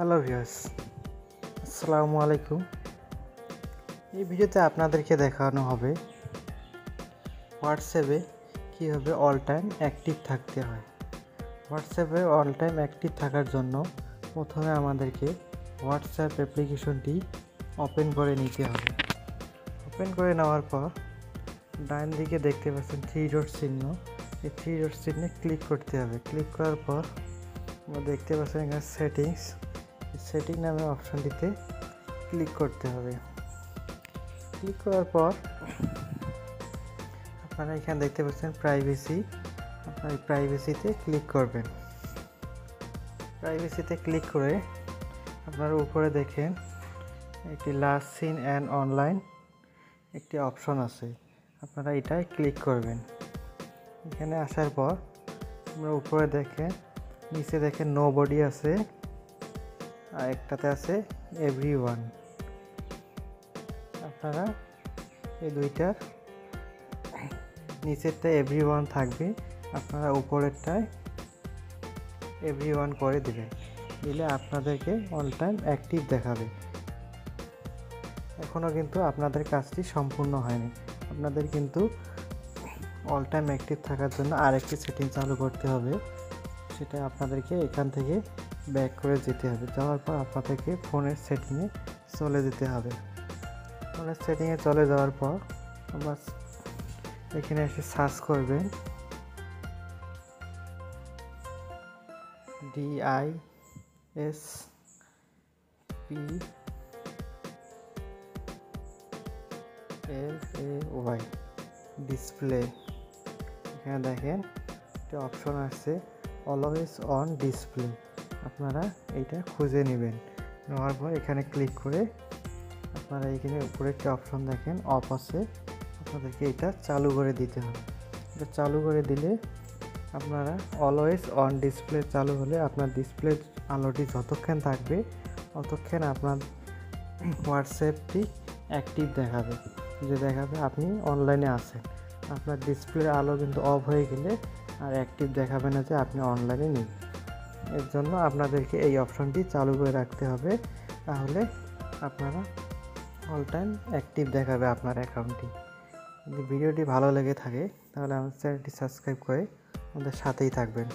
Hello viewers, আসসালামু আলাইকুম। এই ভিডিওতে আপনাদেরকে দেখানো হবে হোয়াটসঅ্যাপে কীভাবে অল টাইম অ্যাক্টিভ থাকতে হয়। হোয়াটসঅ্যাপে অল টাইম অ্যাক্টিভ থাকার জন্য প্রথমে আমাদেরকে হোয়াটসঅ্যাপ অ্যাপ্লিকেশনটি ওপেন করে নিতে হবে। ওপেন করে নেওয়ার পর ডান দিকে দেখতে পাচ্ছেন থ্রি ডট চিহ্ন, এই থ্রি ডট চিহ্নে ক্লিক করতে হবে। ক্লিক করার পর আমরা দেখতে পাচ্ছেন এখানে সেটিং নামে অপশনটিতে ক্লিক করতে হবে। ক্লিক করার পর আপনারা এখানে দেখতে পাচ্ছেন প্রাইভেসি, আপনার প্রাইভেসিতে ক্লিক করবেন। প্রাইভেসিতে ক্লিক করে আপনারা উপরে দেখেন একটি লাস্ট সিন অ্যান্ড অনলাইন একটি অপশন আছে, আপনারা এটাই ক্লিক করবেন। এখানে আসার পর আমরা উপরে দেখেন, নিচে দেখেন নো বডি আছে, আর একটাতে আছে এভরিওয়ান। আপনারা এই দুইটার নিচেরটা এভরিওয়ান থাকবে, আপনারা উপরেরটায় এভরিওয়ান করে দিবেন। দিলে আপনাদেরকে অল টাইম অ্যাক্টিভ দেখাবে। এখনও কিন্তু আপনাদের কাজটি সম্পূর্ণ হয়নি। আপনাদের কিন্তু অল টাইম অ্যাক্টিভ থাকার জন্য আরেকটি সেটিং চালু করতে হবে। সেটা আপনাদেরকে এখান থেকে ব্যাক করে যেতে হবে। যাওয়ার পর আপনাদেরকে ফোনের সেটিংয়ে চলে যেতে হবে। ফোনের সেটিংয়ে চলে যাওয়ার পর আমরা এখানে এসে সার্চ করবেন DISPLAY ডিসপ্লে। এখানে দেখেন একটা অপশন আছে অলওয়েজ অন ডিসপ্লে, আপনারা এইটা খুঁজে নেবেন। নেওয়ার পর এখানে ক্লিক করে আপনারা এখানে উপরে একটা অপশন দেখেন অফ আছে, আপনাদেরকে এটা চালু করে দিতে হবে। এটা চালু করে দিলে আপনারা অলওয়েজ অন ডিসপ্লে চালু হলে আপনার ডিসপ্লে আলোটি যতক্ষণ থাকবে ততক্ষণ আপনার হোয়াটসঅ্যাপটি অ্যাক্টিভ দেখাবে, যে দেখাবে আপনি অনলাইনে আছেন। আপনার ডিসপ্লের আলো কিন্তু অফ হয়ে গেলে আর অ্যাক্টিভ দেখাবে না যে আপনি অনলাইনে নেই। এর জন্য আপনাদেরকে এই অপশনটি চালু করে রাখতে হবে, তাহলে আপনারা অল টাইম অ্যাক্টিভ দেখাবে আপনার অ্যাকাউন্টটি। যদি ভিডিওটি ভালো লেগে থাকে তাহলে আমার চ্যানেলটি সাবস্ক্রাইব করে আমাদের সাথেই থাকবেন।